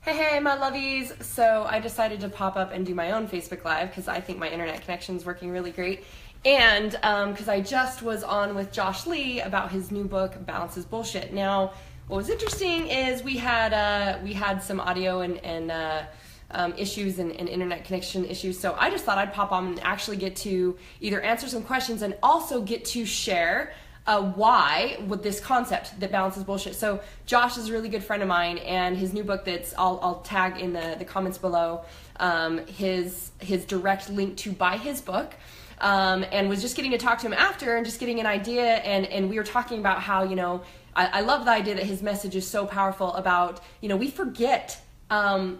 Hey, my lovies! So I decided to pop up and do my own Facebook Live because I think my internet connection is working really great. And because I just was on with Josh Lee about his new book, Balance is Bullshit. Now, what was interesting is we had some audio and issues and internet connection issues. So I just thought I'd pop on and actually get to either answer some questions and also get to share why with this concept that balance is bullshit. So Josh is a really good friend of mine, and his new book that's I'll tag in the comments below his direct link to buy his book. And was just getting to talk to him after and just getting an idea, and we were talking about how, I love the idea that his message is so powerful about, we forget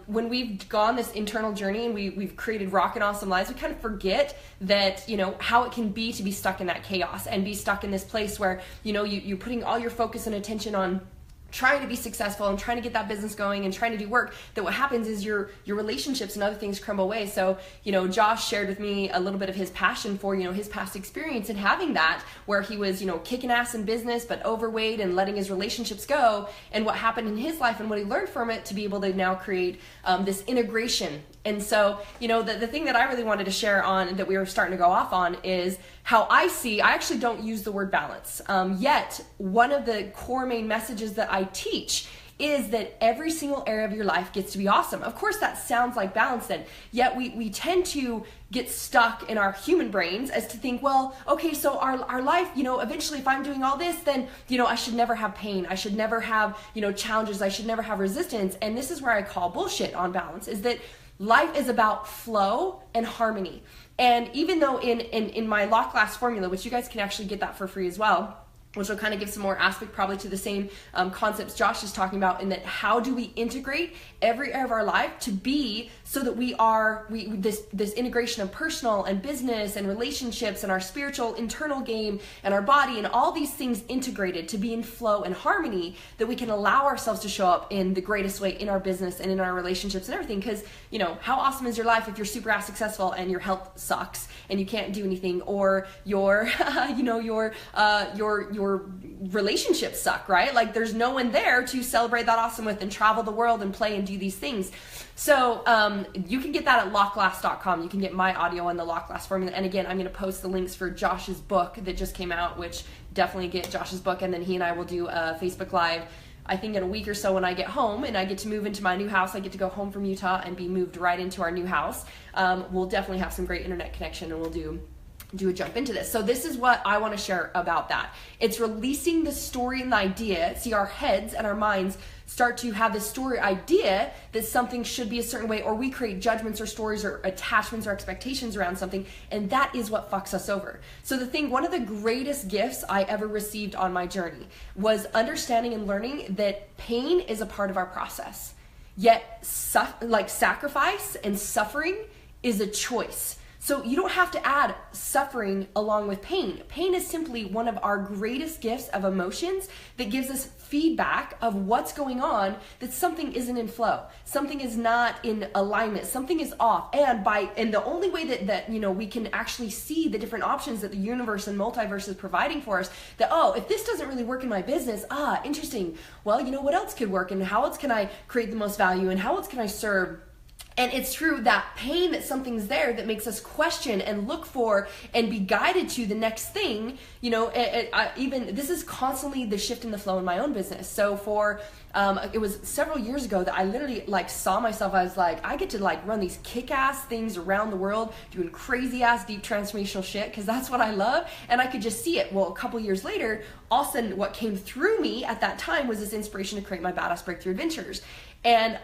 when we've gone this internal journey and we've created rockin' awesome lives, we kind of forget that, how it can be to be stuck in that chaos and be stuck in this place where, you're putting all your focus and attention on trying to be successful and trying to get that business going and trying to do work, that what happens is your relationships and other things crumble away. So, Josh shared with me a little bit of his passion for, his past experience and having that where he was, kicking ass in business, but overweight and letting his relationships go, and what happened in his life and what he learned from it to be able to now create this integration. And so, the thing that I really wanted to share on, that we were starting to go off on, is how I actually don't use the word balance. Yet, one of the core main messages that I teach is that every single area of your life gets to be awesome. Of course, that sounds like balance then, yet we tend to get stuck in our human brains as to think, well, okay, so our life, eventually if I'm doing all this, then, I should never have pain. I should never have, challenges. I should never have resistance. And this is where I call bullshit on balance, is that life is about flow and harmony. And even though in my Lock Glass formula, which you guys can actually get that for free as well, which will kind of give some more aspect probably to the same concepts Josh is talking about, in that how do we integrate every area of our life to be so that we this integration of personal and business and relationships and our spiritual internal game and our body and all these things integrated to be in flow and harmony, that we can allow ourselves to show up in the greatest way in our business and in our relationships and everything. Because how awesome is your life if you're super ass successful and your health sucks and you can't do anything, or your your relationships suck, right? Like there's no one there to celebrate that awesome with and travel the world and play and do these things. So you can get that at lockglass.com. You can get my audio on the Lock Glass formula. And again, I'm going to post the links for Josh's book that just came out, which definitely get Josh's book. And then he and I will do a Facebook Live, I think in a week or so when I get home and I get to move into my new house. I get to go home from Utah and be moved right into our new house. We'll definitely have some great internet connection, and we'll do a jump into this. So this is what I want to share about that. It's releasing the story and the idea. See, our heads and our minds start to have this story idea that something should be a certain way, or we create judgments or stories or attachments or expectations around something, and that is what fucks us over. So one of the greatest gifts I ever received on my journey was understanding and learning that pain is a part of our process, yet sacrifice and suffering is a choice. So you don't have to add suffering along with pain. Pain is simply one of our greatest gifts of emotions that gives us feedback of what's going on, that something isn't in flow, something is not in alignment, something is off. And the only way that we can actually see the different options that the universe and multiverse is providing for us, that, oh, if this doesn't really work in my business, interesting. Well, what else could work, and how else can I create the most value, and how else can I serve? And it's true that pain, that something's there that makes us question and look for and be guided to the next thing. Even this is constantly the shift in the flow in my own business. So it was several years ago that I literally saw myself. I was like, I get to run these kick-ass things around the world, doing crazy-ass deep transformational shit, because that's what I love. And I could just see it. Well, a couple years later, all of a sudden what came through me at that time was this inspiration to create my Badass Breakthrough Adventures. And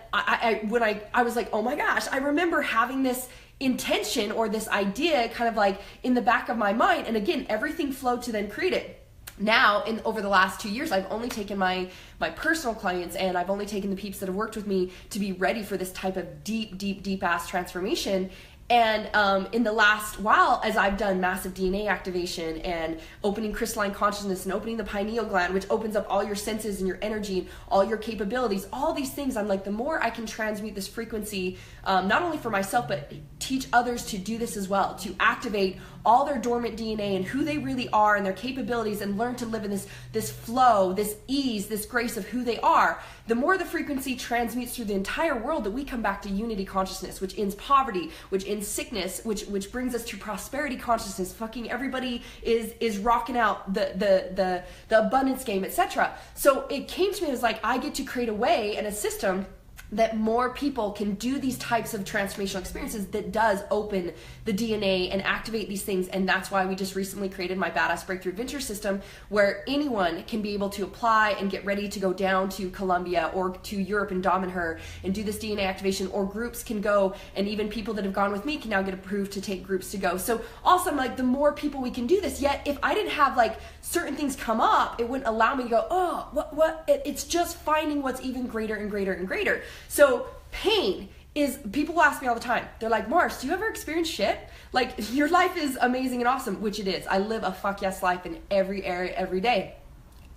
when I was like, oh my gosh, I remember having this intention or this idea kind of in the back of my mind. And again, everything flowed to then create it. Now, over the last 2 years, I've only taken my personal clients, and I've only taken the peeps that have worked with me to be ready for this type of deep ass transformation. And in the last while, as I've done massive DNA activation and opening crystalline consciousness and opening the pineal gland, which opens up all your senses and your energy and all your capabilities, all these things, I'm like, the more I can transmute this frequency, not only for myself, but teach others to do this as well, to activate all their dormant DNA and who they really are and their capabilities, and learn to live in this flow, this ease, this grace of who they are, the more the frequency transmutes through the entire world, that we come back to unity consciousness, which ends poverty, which ends sickness, which brings us to prosperity consciousness. Fucking everybody is rocking out the abundance game, etc. So it came to me as like, I get to create a way and a system that more people can do these types of transformational experiences that does open the DNA and activate these things. And that's why we just recently created my Badass Breakthrough Adventure System, where anyone can be able to apply and get ready to go down to Colombia or to Europe and Dom and her and do this DNA activation, or groups can go, and even people that have gone with me can now get approved to take groups to go. So also, I'm like, the more people we can do this. Yet if I didn't have like certain things come up, it wouldn't allow me to go, oh, what? It's just finding what's even greater and greater and greater. So pain is, people ask me all the time, they're like, Marci, do you ever experience shit? Like, your life is amazing and awesome, which it is. I live a fuck yes life in every area, every day.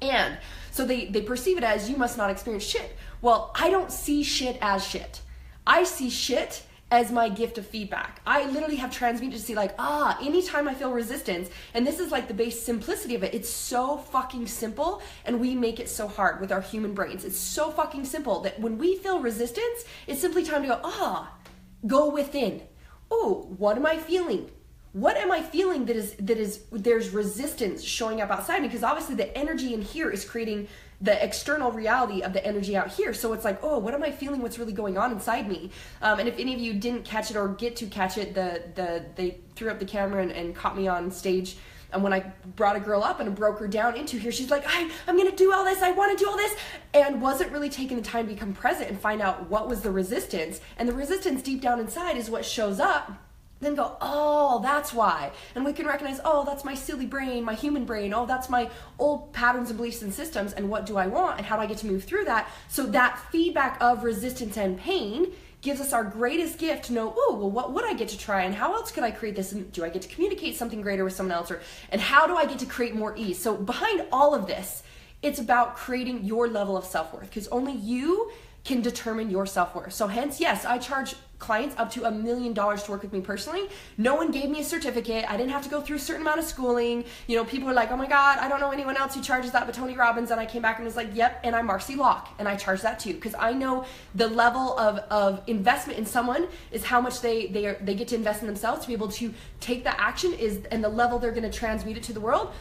And so they perceive it as, you must not experience shit. Well, I don't see shit as shit. I see shit as my gift of feedback. I literally have transmuted to see like, anytime I feel resistance, and this is like the base simplicity of it. It's so fucking simple, and we make it so hard with our human brains. It's so fucking simple that when we feel resistance, it's simply time to go, go within. Oh, what am I feeling? What am I feeling that is there's resistance showing up outside me? Because obviously the energy in here is creating the external reality of the energy out here. So it's like, what am I feeling? What's really going on inside me? And if any of you didn't catch it or get to catch it, they threw up the camera and caught me on stage. And when I brought a girl up and broke her down into here, she's like, I'm gonna do all this, I wanna do all this, and wasn't really taking the time to become present and find out what was the resistance. And the resistance deep down inside is what shows up. Then go, that's why. And we can recognize, that's my silly brain, my human brain. That's my old patterns and beliefs and systems. And what do I want? And how do I get to move through that? So that feedback of resistance and pain gives us our greatest gift to know, what would I get to try? And how else could I create this? And do I get to communicate something greater with someone else? And how do I get to create more ease? So behind all of this, it's about creating your level of self-worth, because only you can determine your self-worth. So hence, yes, I charge clients up to $1 million to work with me personally. No one gave me a certificate. I didn't have to go through a certain amount of schooling. People are like, oh my God, I don't know anyone else who charges that but Tony Robbins. And I came back and was like, yep, and I'm Marci Lock, and I charge that too, because I know the level of investment in someone is how much they get to invest in themselves to be able to take the action and the level they're going to transmute it to the world.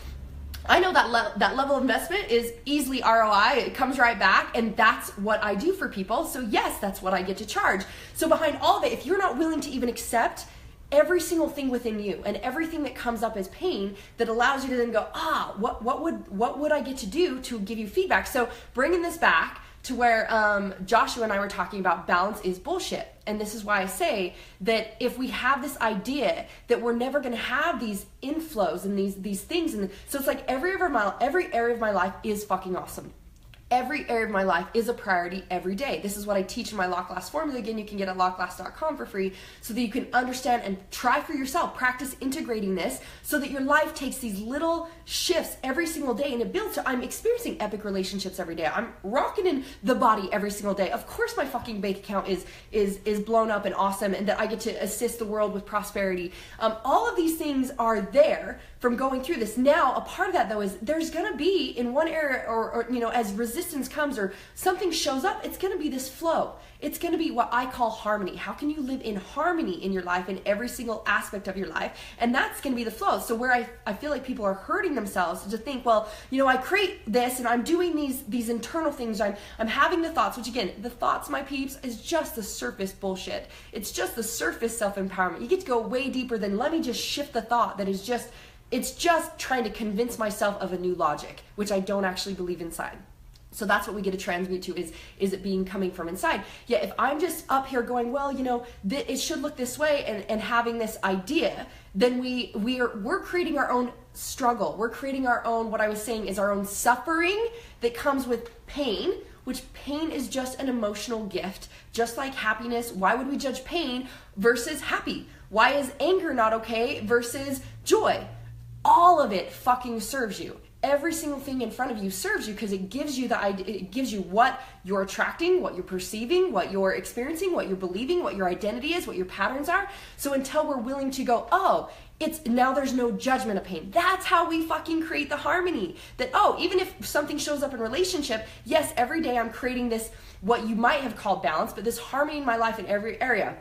I know that level of investment is easily ROI. It comes right back, and that's what I do for people. So yes, that's what I get to charge. So behind all of it, if you're not willing to even accept every single thing within you and everything that comes up as pain that allows you to then go, what would I get to do to give you feedback? So bringing this back to where Joshua and I were talking about, balance is bullshit. And this is why I say that if we have this idea that we're never going to have these inflows and these things, and so it's like every area of my life is fucking awesome. Every area of my life is a priority every day. This is what I teach in my Lock Glass formula. Again, you can get at lockglass.com for free, so that you can understand and try for yourself, practice integrating this so that your life takes these little shifts every single day and it builds. So I'm experiencing epic relationships every day. I'm rocking in the body every single day. Of course my fucking bank account is blown up and awesome, and that I get to assist the world with prosperity. All of these things are there from going through this. Now, a part of that though is there's gonna be in one area or as resistance comes or something shows up, it's gonna be this flow. It's gonna be what I call harmony. How can you live in harmony in your life, in every single aspect of your life? And that's gonna be the flow. So where I feel like people are hurting themselves to think, well, I create this and I'm doing these internal things. I'm having the thoughts, which again, the thoughts, my peeps, is just the surface bullshit. It's just the surface self-empowerment. You get to go way deeper than let me just shift the thought that is just, it's just trying to convince myself of a new logic, which I don't actually believe inside. So that's what we get to transmute to is it being coming from inside. Yeah, if I'm just up here going, well, it should look this way and having this idea, then we're creating our own struggle. We're creating our own, what I was saying is our own suffering that comes with pain, which pain is just an emotional gift, just like happiness. Why would we judge pain versus happy? Why is anger not okay versus joy? All of it fucking serves you. every single thing in front of you serves you because it gives you the idea, it gives you what you're attracting, what you're perceiving, what you're experiencing, what you're believing, what your identity is, what your patterns are. So until we're willing to go, oh, it's now there's no judgment of pain. That's how we fucking create the harmony. That, oh, even if something shows up in relationship, yes, every day I'm creating this, what you might have called balance, but this harmony in my life in every area.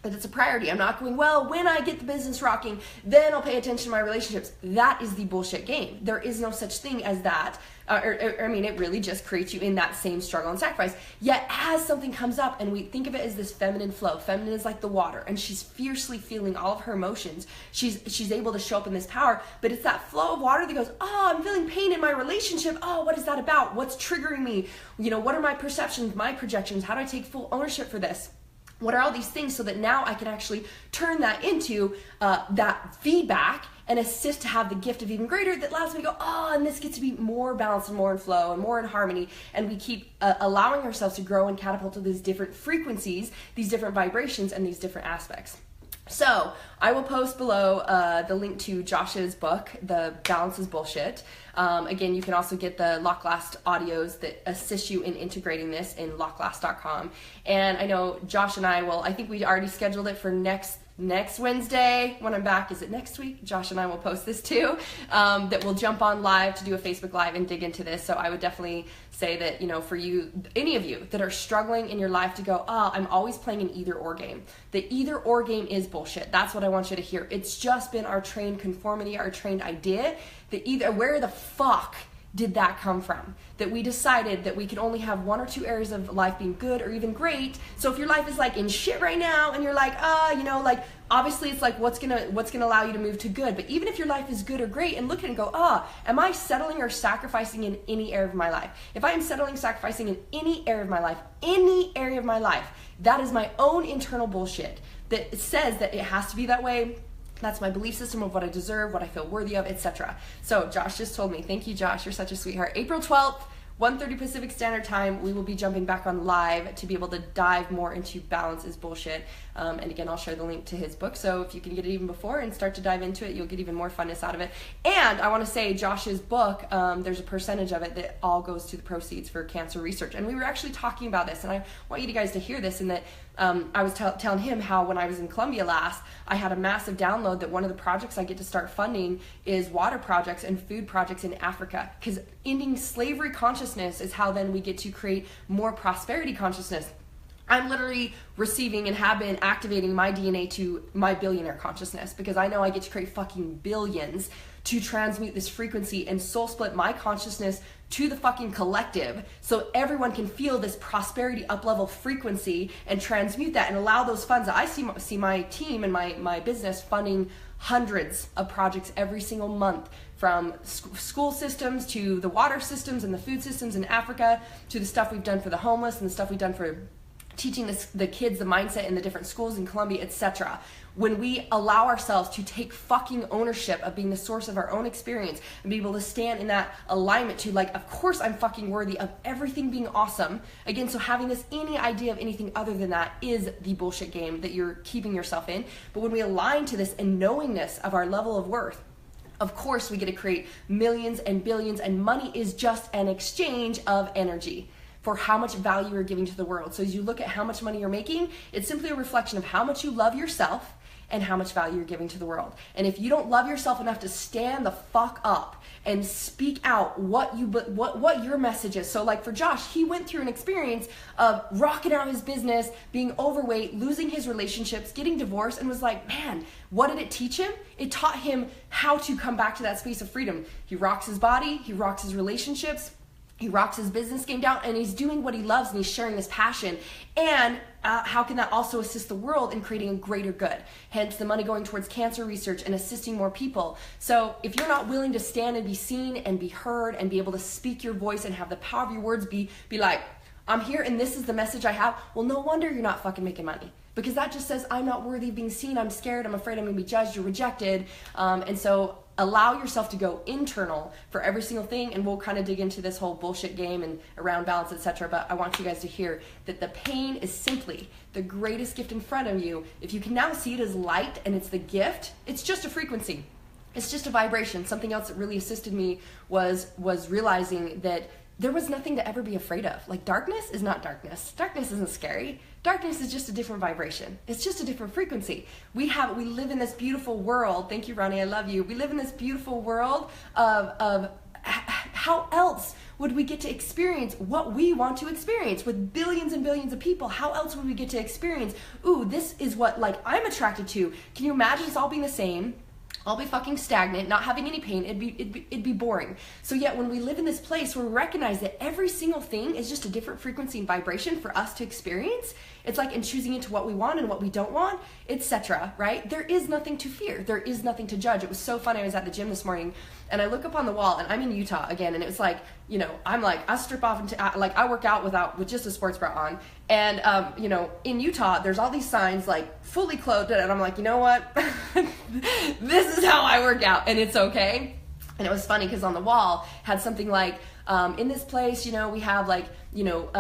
That it's a priority. I'm not going, well, when I get the business rocking, then I'll pay attention to my relationships. That is the bullshit game. There is no such thing as that. It really just creates you in that same struggle and sacrifice. Yet as something comes up and we think of it as this feminine flow, feminine is like the water and she's fiercely feeling all of her emotions. She's able to show up in this power, but it's that flow of water that goes, oh, I'm feeling pain in my relationship. Oh, what is that about? What's triggering me? What are my perceptions, my projections? How do I take full ownership for this? What are all these things so that now I can actually turn that into that feedback and assist to have the gift of even greater that allows me to go, oh, and this gets to be more balanced and more in flow and more in harmony. And we keep allowing ourselves to grow and catapult to these different frequencies, these different vibrations, and these different aspects. So I will post below the link to Josh's book, The Balance is Bullshit. Again, you can also get the Locklast audios that assist you in integrating this in locklast.com. And I know Josh and I think we already scheduled it for next Wednesday when I'm back. Is it next week? Josh and I will post this too, that we'll jump on live to do a Facebook Live and dig into this. So I would definitely say that, for you, any of you that are struggling in your life to go, oh, I'm always playing an either or game. The either or game is bullshit. That's what I want you to hear. It's just been our trained conformity, our trained idea that where the fuck did that come from? That we decided that we could only have one or two areas of life being good or even great. So if your life is like in shit right now and you're like, obviously it's like what's gonna allow you to move to good. But even if your life is good or great, and look at it and go, am I settling or sacrificing in any area of my life? If I am settling, sacrificing in any area of my life, that is my own internal bullshit that says that it has to be that way. That's my belief system of what I deserve, what I feel worthy of, etc. So Josh just told me, thank you, Josh, you're such a sweetheart. April 12th, 1:30 Pacific Standard Time, we will be jumping back on live to be able to dive more into Balance is Bullshit. And again, I'll share the link to his book. So if you can get it even before and start to dive into it, you'll get even more funness out of it. And I want to say Josh's book, there's a percentage of it that all goes to the proceeds for cancer research. And we were actually talking about this, and I want you guys to hear this, in that I was telling him how when I was in Colombia last, I had a massive download that one of the projects I get to start funding is water projects and food projects in Africa. Because ending slavery consciousness is how then we get to create more prosperity consciousness. I'm literally receiving and have been activating my DNA to my billionaire consciousness because I know I get to create fucking billions to transmute this frequency and soul split my consciousness to the fucking collective so everyone can feel this prosperity up-level frequency and transmute that and allow those funds. I see my team and my business funding hundreds of projects every single month, from school systems to the water systems and the food systems in Africa to the stuff we've done for the homeless and the stuff we've done for teaching the kids the mindset in the different schools in Colombia, etc. When we allow ourselves to take fucking ownership of being the source of our own experience and be able to stand in that alignment to, like, of course I'm fucking worthy of everything being awesome. Again, so having any idea of anything other than that is the bullshit game that you're keeping yourself in. But when we align to this and knowingness of our level of worth, of course we get to create millions and billions, and money is just an exchange of energy for how much value you're giving to the world. So as you look at how much money you're making, it's simply a reflection of how much you love yourself and how much value you're giving to the world. And if you don't love yourself enough to stand the fuck up and speak out what your message is. So like for Josh, he went through an experience of rocking out his business, being overweight, losing his relationships, getting divorced, and was like, man, what did it teach him? It taught him how to come back to that space of freedom. He rocks his body, he rocks his relationships, he rocks his business game down, and he's doing what he loves, and he's sharing his passion. And how can that also assist the world in creating a greater good? Hence the money going towards cancer research and assisting more people. So if you're not willing to stand and be seen and be heard and be able to speak your voice and have the power of your words be like, I'm here and this is the message I have, well, no wonder you're not fucking making money. Because that just says, I'm not worthy of being seen, I'm scared, I'm afraid I'm gonna be judged or rejected. And so allow yourself to go internal for every single thing, and we'll kind of dig into this whole bullshit game and around balance, etc. But I want you guys to hear that the pain is simply the greatest gift in front of you. If you can now see it as light and it's the gift, it's just a frequency. It's just a vibration. Something else that really assisted me was realizing that there was nothing to ever be afraid of. Like, darkness is not darkness. Darkness isn't scary. Darkness is just a different vibration. It's just a different frequency. We live in this beautiful world. Thank you, Ronnie, I love you. We live in this beautiful world of how else would we get to experience what we want to experience with billions and billions of people? How else would we get to experience, ooh, this is what, like, I'm attracted to. Can you imagine us all being the same? I'll be fucking stagnant, not having any pain. It'd be boring. So yet when we live in this place where we recognize that every single thing is just a different frequency and vibration for us to experience, it's like in choosing into what we want and what we don't want, etc., right? There is nothing to fear. There is nothing to judge. It was so funny. I was at the gym this morning and I look up on the wall, and I'm in Utah again, and it was like, you know, I'm like, I strip off and I work out with just a sports bra on, and you know, in Utah there's all these signs like fully clothed, and I'm like, you know what, this is how I work out, and it's okay. And it was funny because on the wall had something like, in this place, you know, we have like, you know,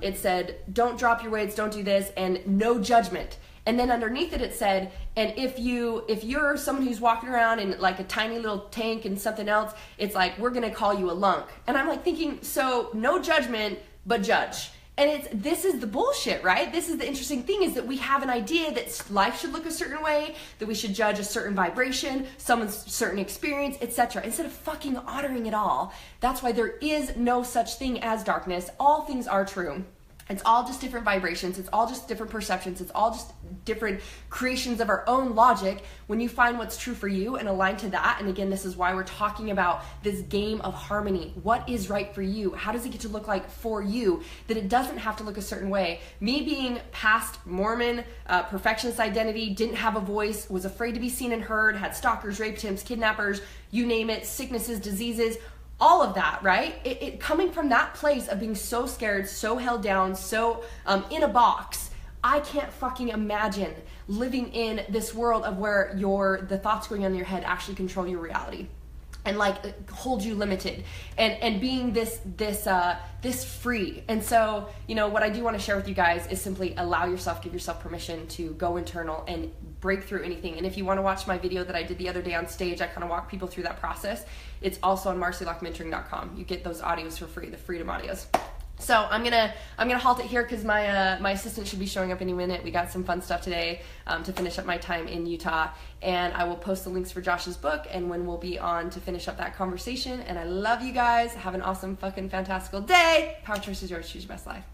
it said, don't drop your weights, don't do this, and no judgment. And then underneath it said, and if you're someone who's walking around in like a tiny little tank and something else, it's like, we're gonna call you a lunk. And I'm like thinking, so no judgment, but judge. And this is the bullshit, right? This is the interesting thing, is that we have an idea that life should look a certain way, that we should judge a certain vibration, someone's certain experience, etc. Instead of fucking honoring it all. That's why there is no such thing as darkness. All things are true. It's all just different vibrations. It's all just different perceptions. It's all just different creations of our own logic. When you find what's true for you and align to that, and again, this is why we're talking about this game of harmony. What is right for you? How does it get to look like for you? That it doesn't have to look a certain way. Me being past Mormon, perfectionist identity, didn't have a voice, was afraid to be seen and heard, had stalkers, rape attempts, kidnappers, you name it, sicknesses, diseases, all of that, right? It coming from that place of being so scared, so held down, so in a box, I can't fucking imagine living in this world of where the thoughts going on in your head actually control your reality and like hold you limited, and being this free. And so, you know, what I do want to share with you guys is simply allow yourself, give yourself permission to go internal and break through anything. And if you want to watch my video that I did the other day on stage, I kind of walk people through that process. It's also on marcilockmentoring.com. You get those audios for free, the freedom audios. So I'm gonna halt it here because my assistant should be showing up any minute. We got some fun stuff today to finish up my time in Utah, and I will post the links for Josh's book and when we'll be on to finish up that conversation. And I love you guys. Have an awesome fucking fantastical day. Power choice is yours. Choose your best life.